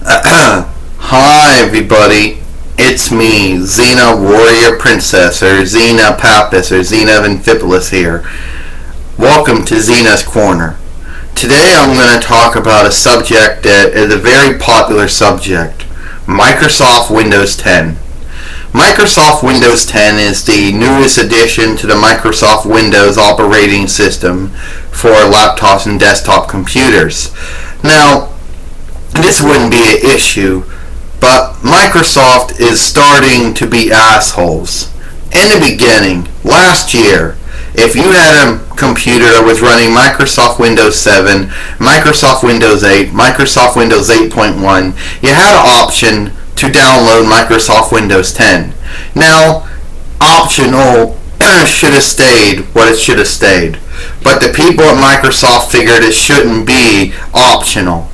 Hi everybody, it's me, XENA Warrior Princess, or XENA Pappas, or XENA Amphipolis here. Welcome to XENA's Corner. Today I'm going to talk about a subject that is a very popular subject, Microsoft Windows 10. Microsoft Windows 10 is the newest addition to the Microsoft Windows operating system for laptops and desktop computers. Now, this wouldn't be an issue, but Microsoft is starting to be assholes. In the beginning, last year, if you had a computer that was running Microsoft Windows 7, Microsoft Windows 8, Microsoft Windows 8.1, you had an option to download Microsoft Windows 10. Now, optional should have stayed what it should have stayed, but the people at Microsoft figured it shouldn't be optional.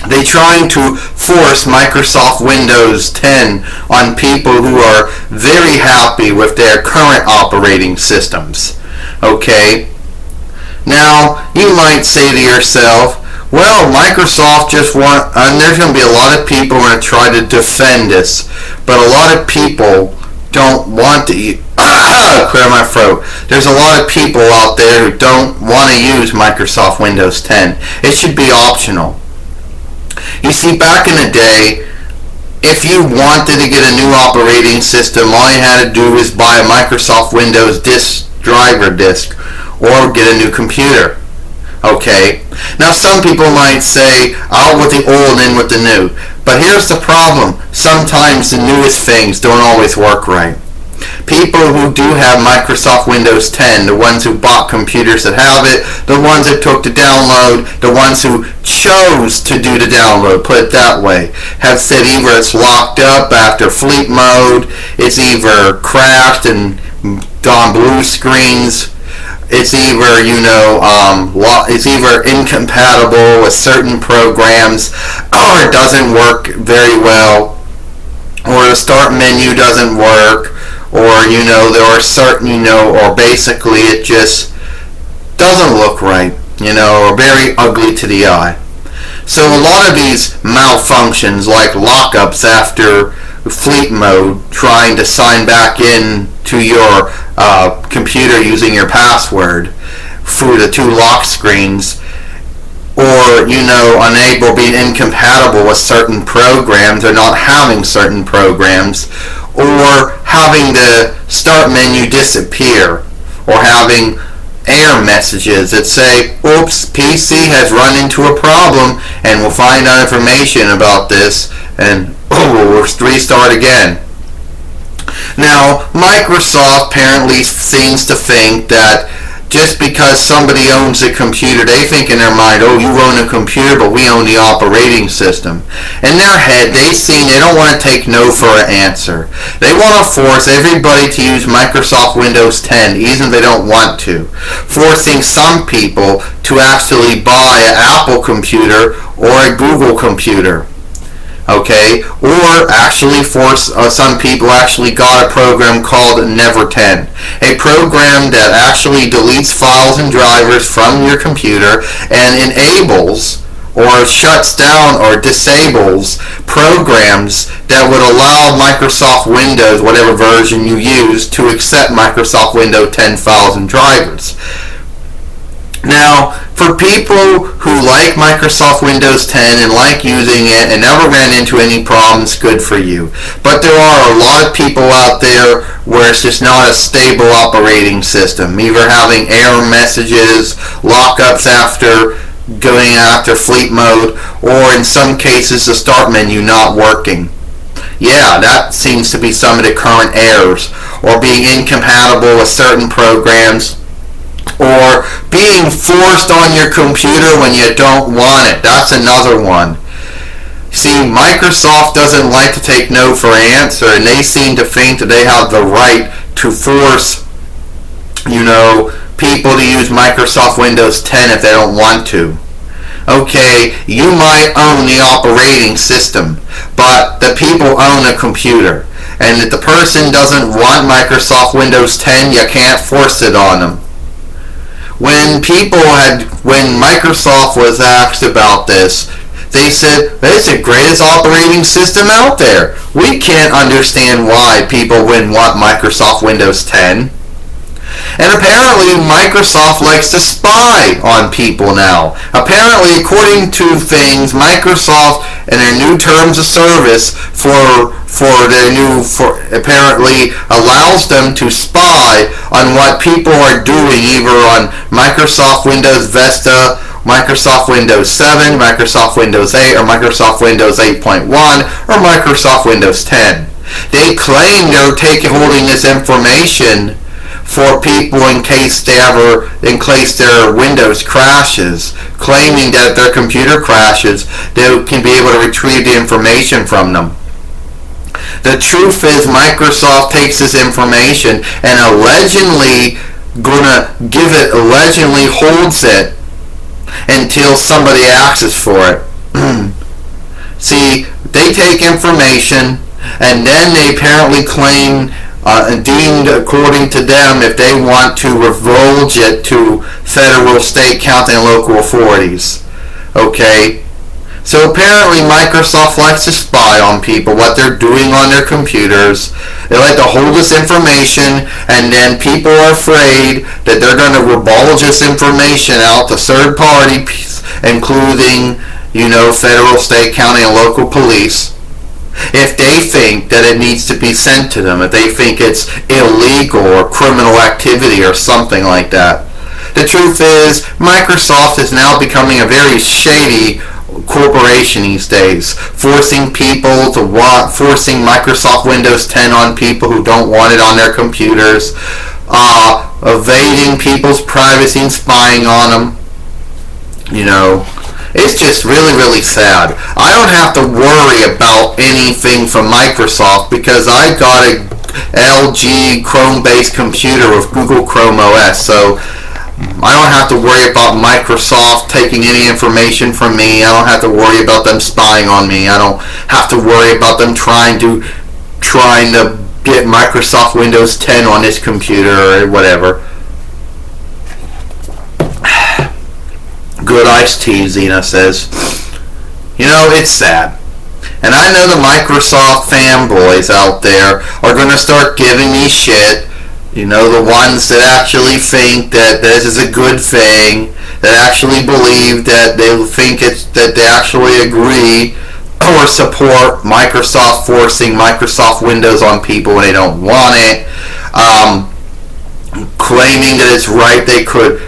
They're trying to force Microsoft Windows 10 on people who are very happy with their current operating systems. Okay? Now, you might say to yourself, well, Microsoft just there's going to be a lot of people who are going to try to defend this, but a lot of people don't want to clear my throat. There's a lot of people out there who don't want to use Microsoft Windows 10. It should be optional. You see, back in the day, if you wanted to get a new operating system, all you had to do was buy a Microsoft Windows driver disk or get a new computer. Okay? Now, some people might say, out with the old, in with the new. But here's the problem. Sometimes the newest things don't always work right. People who do have Microsoft Windows 10, the ones who bought computers that have it, the ones that took the download, the ones who chose to do the download, put it that way, have said either it's locked up after sleep mode, it's either crashed and gone blue screens, it's either, it's either incompatible with certain programs, or it doesn't work very well, or the start menu doesn't work, or there are certain, or basically it just doesn't look right, or very ugly to the eye. So a lot of these malfunctions, like lockups after sleep mode, trying to sign back in to your computer using your password through the two lock screens, or unable, being incompatible with certain programs, or not having certain programs, or having the start menu disappear, or having error messages that say, oops, PC has run into a problem and we'll find out information about this and we'll restart again. Now, Microsoft apparently seems to think that just because somebody owns a computer, they think in their mind, oh, you own a computer, but we own the operating system. In their head, they don't want to take no for an answer. They want to force everybody to use Microsoft Windows 10, even if they don't want to. Forcing some people to actually buy an Apple computer or a Google computer. Okay, or actually some people actually got a program called Never 10, a program that actually deletes files and drivers from your computer and enables or shuts down or disables programs that would allow Microsoft Windows, whatever version you use, to accept Microsoft Windows 10 files and drivers. Now, for people who like Microsoft Windows 10 and like using it and never ran into any problems, good for you. But there are a lot of people out there where it's just not a stable operating system, either having error messages, lockups after going after sleep mode, or in some cases the start menu not working. Yeah, that seems to be some of the current errors, or being incompatible with certain programs, or being forced on your computer when you don't want it. That's another one. See, Microsoft doesn't like to take no for an answer, and they seem to think that they have the right to force, people to use Microsoft Windows 10 if they don't want to. Okay, you might own the operating system, but the people own a computer. And if the person doesn't want Microsoft Windows 10, you can't force it on them. When Microsoft was asked about this, They said, it's the greatest operating system out there. We can't understand why people wouldn't want Microsoft Windows 10. And apparently Microsoft likes to spy on people now. Apparently, according to things, Microsoft and their new terms of service apparently allows them to spy on what people are doing, either on Microsoft Windows Vista, Microsoft Windows 7, Microsoft Windows 8, or Microsoft Windows 8.1, or Microsoft Windows 10. They claim they're holding this information for people in case their Windows crashes, claiming that if their computer crashes, they can be able to retrieve the information from them. The truth is, Microsoft takes this information and allegedly holds it until somebody asks for it. See, they take information and then they apparently claim, deemed according to them, if they want to divulge it to federal, state, county, and local authorities. Okay? So apparently Microsoft likes to spy on people, what they're doing on their computers. They like to hold this information, and then people are afraid that they're going to divulge this information out to third parties, including, federal, state, county, and local police, if they think that it needs to be sent to them, if they think it's illegal or criminal activity or something like that. The truth is, Microsoft is now becoming a very shady corporation these days, forcing Microsoft Windows 10 on people who don't want it on their computers, evading people's privacy and spying on them. It's just really, really sad. I don't have to worry about anything from Microsoft because I got a LG Chrome-based computer with Google Chrome OS, so I don't have to worry about Microsoft taking any information from me. I don't have to worry about them spying on me. I don't have to worry about them trying to get Microsoft Windows 10 on this computer or whatever. Good iced tea, Xena says. It's sad. And I know the Microsoft fanboys out there are going to start giving me shit. The ones that actually think that this is a good thing, that actually believe that they think that they actually agree or support Microsoft forcing Microsoft Windows on people when they don't want it, claiming that it's right they could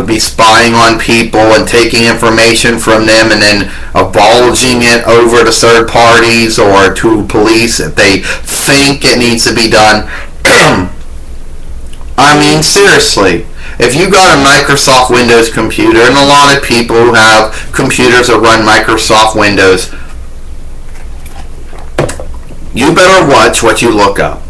be spying on people and taking information from them and then divulging it over to third parties or to police if they think it needs to be done. I mean, seriously, if you got a Microsoft Windows computer, and a lot of people who have computers that run Microsoft Windows, you better watch what you look up.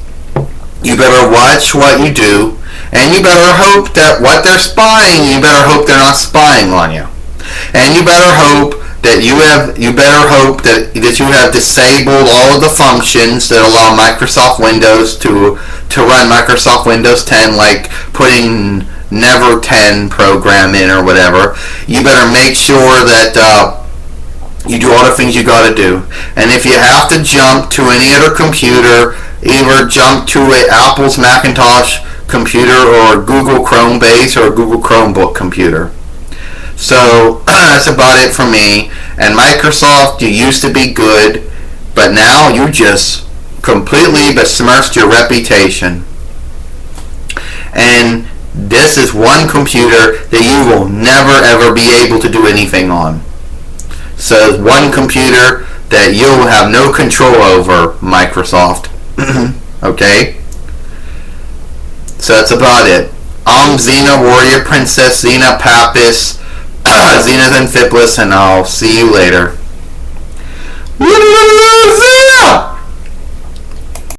You better watch what you do. And you better hope that what they're spying, you better hope they're not spying on you. And you better hope that you have disabled all of the functions that allow Microsoft Windows to run Microsoft Windows 10, like putting Never 10 program in or whatever. You better make sure that you do all the things you got to do. And if you have to jump to any other computer, either jump to Apple's Macintosh computer or Google Chrome base or Google Chromebook computer. So that's about it for me. And Microsoft, you used to be good, but now you just completely besmirched your reputation. And this is one computer that you will never ever be able to do anything on. So it's one computer that you'll have no control over, Microsoft. Okay? So that's about it. I'm Xena Warrior Princess, Xena Pappas, Xena Xanthipolis, and I'll see you later. Xena!